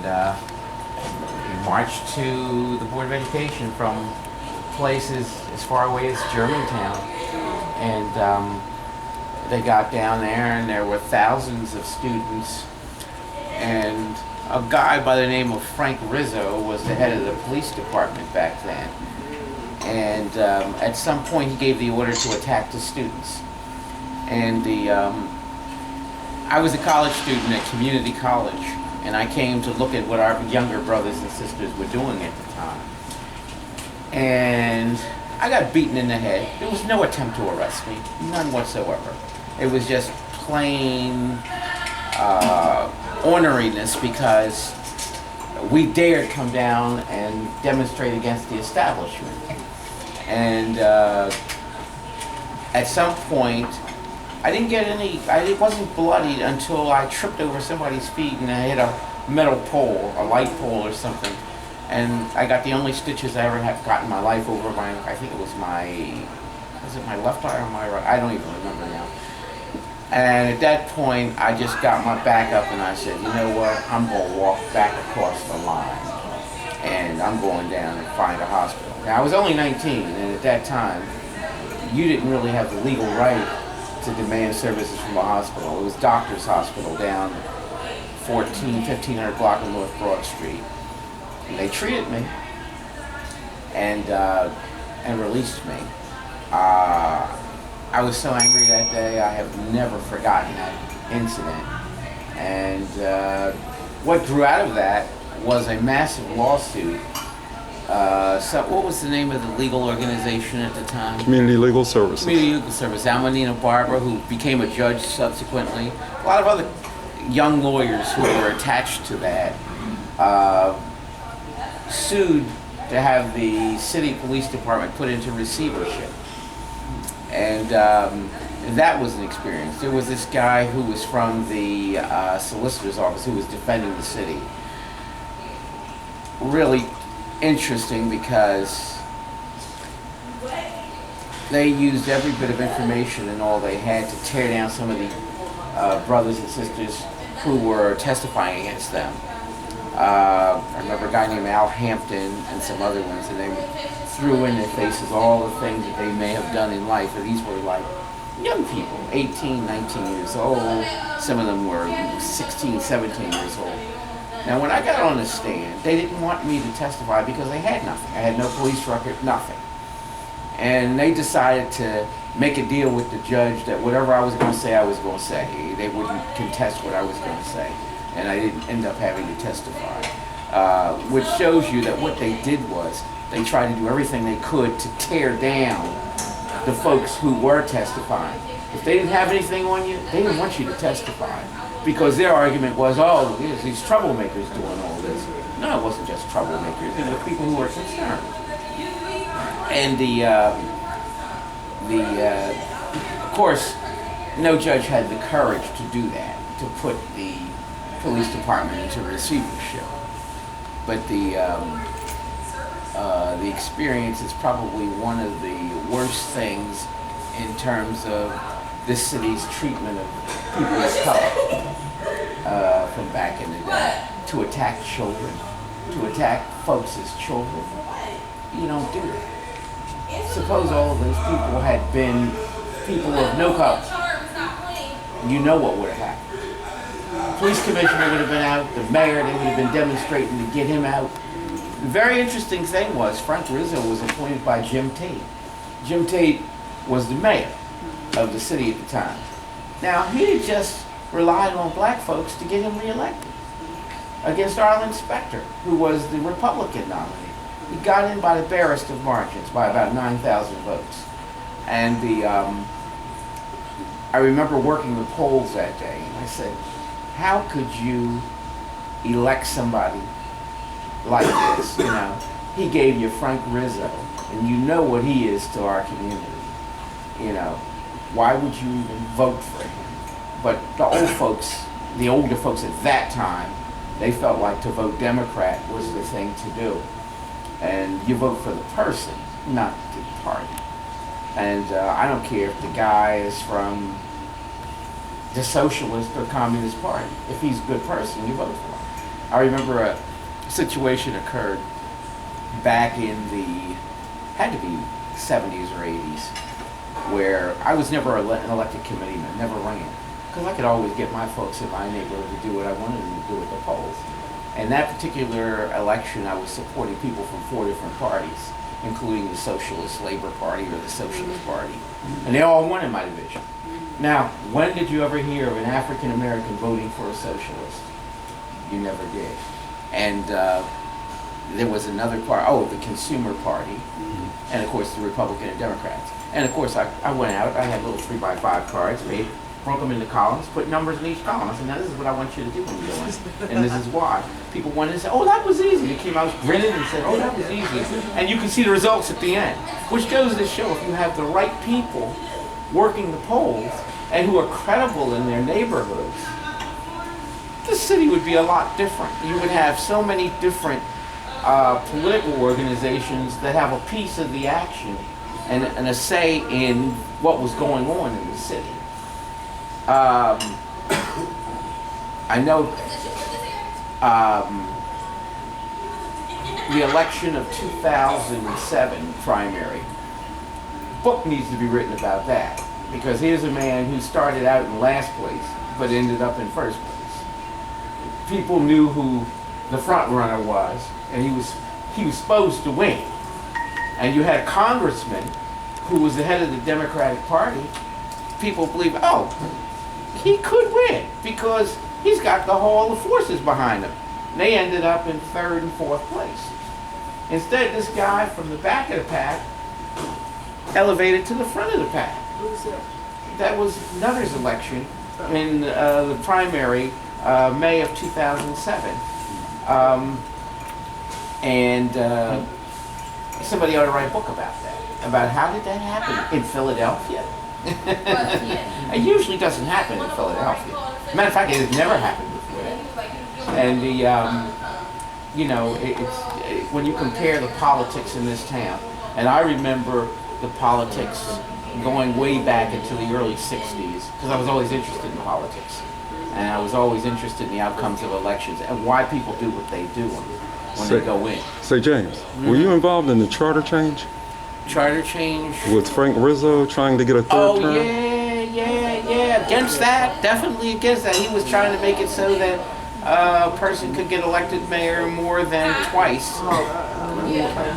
and we marched to the Board of Education from places as far away as Germantown. And they got down there, and there were thousands of students. And a guy by the name of Frank Rizzo was the head of the police department back then. And at some point, he gave the order to attack the students. And I was a college student at community college, and I came to look at what our younger brothers and sisters were doing at the time. And I got beaten in the head. There was no attempt to arrest me, none whatsoever. It was just plain orneriness because we dared come down and demonstrate against the establishment. And at some point, it wasn't bloodied until I tripped over somebody's feet and I hit a metal pole, a light pole or something. And I got the only stitches I ever have gotten in my life over I think it was my left eye or my right? I don't even remember now. And at that point, I just got my back up and I said, you know what, I'm going to walk back across the line. And I'm going down and find a hospital. Now, I was only 19, and at that time, you didn't really have the legal right to demand services from a hospital. It was Doctors Hospital down 1500 block of North Broad Street. And they treated me and released me. I was so angry that day. I have never forgotten that incident. And what grew out of that was a massive lawsuit. So what was the name of the legal organization at the time? Community Legal Services. Community Legal Services. Almanina Barber, who became a judge subsequently. A lot of other young lawyers who were attached to that sued to have the city police department put into receivership. And that was an experience. There was this guy who was from the solicitor's office who was defending the city. Really interesting because they used every bit of information and all they had to tear down some of the brothers and sisters who were testifying against them. I remember a guy named Al Hampton and some other ones, and they threw in their faces all the things that they may have done in life. And these were like young people, 18, 19 years old. Some of them were 16, 17 years old. Now, when I got on the stand, they didn't want me to testify because they had nothing. I had no police record, nothing. And they decided to make a deal with the judge that whatever I was going to say, I was going to say. They wouldn't contest what I was going to say. And I didn't end up having to testify. Which shows you that what they did was they tried to do everything they could to tear down the folks who were testifying. If they didn't have anything on you, they didn't want you to testify. Because their argument was, oh, there's these troublemakers doing all this. No, it wasn't just troublemakers. It was people who were concerned. And of course, no judge had the courage to do that, to put the police department into receivership. But the experience is probably one of the worst things in terms of this city's treatment of people of color from back in the day. To attack children, to attack folks as children, you don't do that. Suppose all of those people had been people of no color. You know what would have happened. The police commissioner would have been out, the mayor, they would have been demonstrating to get him out. The very interesting thing was Frank Rizzo was appointed by Jim Tate. Jim Tate was the mayor of the city at the time. Now, he had just relied on black folks to get him reelected against Arlen Specter, who was the Republican nominee. He got in by the barest of margins, by about 9,000 votes. And I remember working the polls that day, and I said, how could you elect somebody like this? You know, he gave you Frank Rizzo, and you know what he is to our community. You know, why would you even vote for him? But the older folks at that time, they felt like to vote Democrat was the thing to do. And you vote for the person, not the party. And I don't care if the guy is from the Socialist or Communist Party. If he's a good person, you vote for him. I remember a situation occurred back in the, had to be 70s or 80s, where I was never an elected committeeman, never ran, because I could always get my folks in my neighborhood to do what I wanted them to do at the polls. And that particular election, I was supporting people from 4 different parties, including the Socialist Labor Party or the Socialist Party. And they all won in my division. Now, when did you ever hear of an African American voting for a socialist? You never did. And there was another party, the Consumer Party, and of course the Republican and Democrats. And of course I went out, I had little 3x5 cards, broke them into columns, put numbers in each column. I said, now this is what I want you to do when you go in. And this is why. People wanted to say, oh, that was easy. They came out grinning and said, oh, that was easy. And you can see the results at the end, which goes to show if you have the right people working the polls and who are credible in their neighborhoods, the city would be a lot different. You would have so many different political organizations that have a piece of the action and a say in what was going on in the city. I know the election of 2007 primary, book needs to be written about that, because here's a man who started out in last place but ended up in first place. People knew who the front runner was, and he was supposed to win. And you had a congressman who was the head of the Democratic Party. People believe, oh, he could win because he's got all the forces behind him. And they ended up in 3rd and 4th place. Instead, this guy from the back of the pack elevated to the front of the pack. Who's that? That was Nutter's election in the primary, May of 2007. Somebody ought to write a book about that, about how did that happen in Philadelphia. It usually doesn't happen in Philadelphia. Matter of fact, it has never happened before. And when you compare the politics in this town, and I remember the politics going way back into the early 60s, because I was always interested in politics. And I was always interested in the outcomes of elections and why people do what they do when they go in. Say, James, were you involved in the charter change? Charter change? With Frank Rizzo trying to get a third term? Yeah. Against that. Definitely against that. He was trying to make it so that a person could get elected mayor more than twice.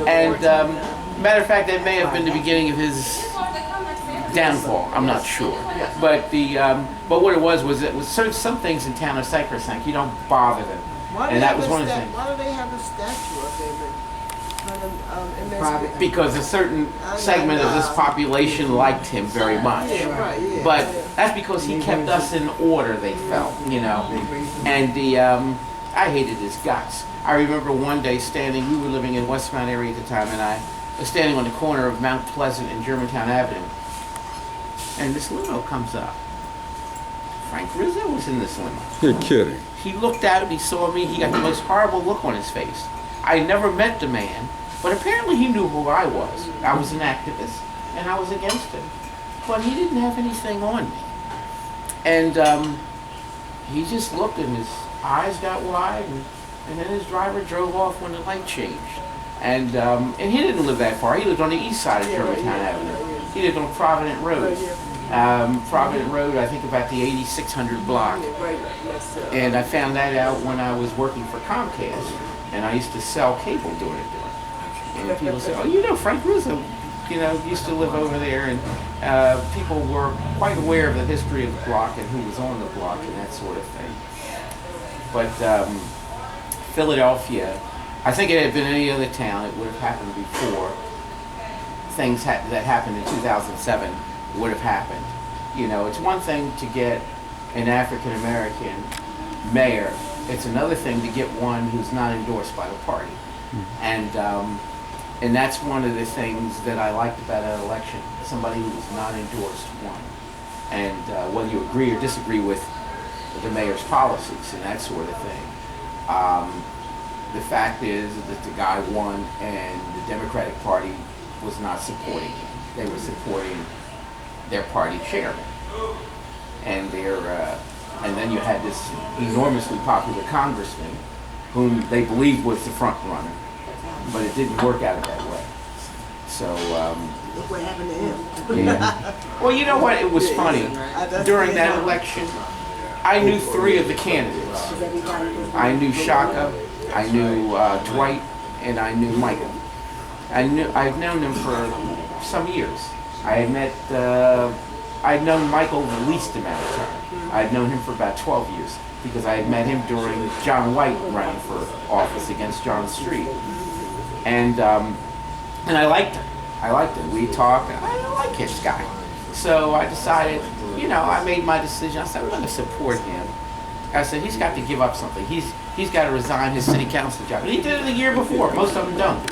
And matter of fact, that may have been the beginning of his downfall. I'm not sure. But what it was that was some things in town are sacrosanct. You don't bother them. And that was one of the things. Why do they have a statue of him? Because a certain segment of this population liked him very much. But that's because he kept us in order, they felt, And I hated his guts. I remember one day we were living in Westmount area at the time, and I was standing on the corner of Mount Pleasant and Germantown Avenue. And this limo comes up. Frank Rizzo was in this limo. You're kidding. He looked at him, he saw me, he got the most horrible look on his face. I never met the man, but apparently he knew who I was. I was an activist, and I was against him. But he didn't have anything on me. And he just looked, and his eyes got wide, and then his driver drove off when the light changed. And he didn't live that far. He lived on the east side of Germantown Avenue. He lived on Provident Road. Provident Road, I think about the 8600 block. And I found that out when I was working for Comcast. And I used to sell cable during it. And people said, oh, Frank Rizzo, used to live over there. And people were quite aware of the history of the block and who was on the block and that sort of thing. But Philadelphia, I think it had been any other town, it would have happened before. Things that happened in 2007 would have happened. It's one thing to get an African American mayor. It's another thing to get one who's not endorsed by the party. And that's one of the things that I liked about that election. Somebody who was not endorsed won. And whether you agree or disagree with the mayor's policies and that sort of thing, the fact is that the guy won and the Democratic Party was not supporting him. They were supporting their party chairman. And then you had this enormously popular congressman whom they believed was the front runner, but it didn't work out that way. So, Look what happened to him. yeah. Well, you know what? It was funny. During that election, I knew 3 of the candidates. I knew Shaka, I knew Dwight, and I knew Michael. I've known them for some years. I'd known Michael the least amount of time. I'd known him for about 12 years because I had met him during John White running for office against John Street. And I liked him. We talked, and I like this guy. So I decided, I made my decision. I said, I'm going to support him. I said, he's got to give up something. He's got to resign his city council job. And he did it the year before. Most of them don't.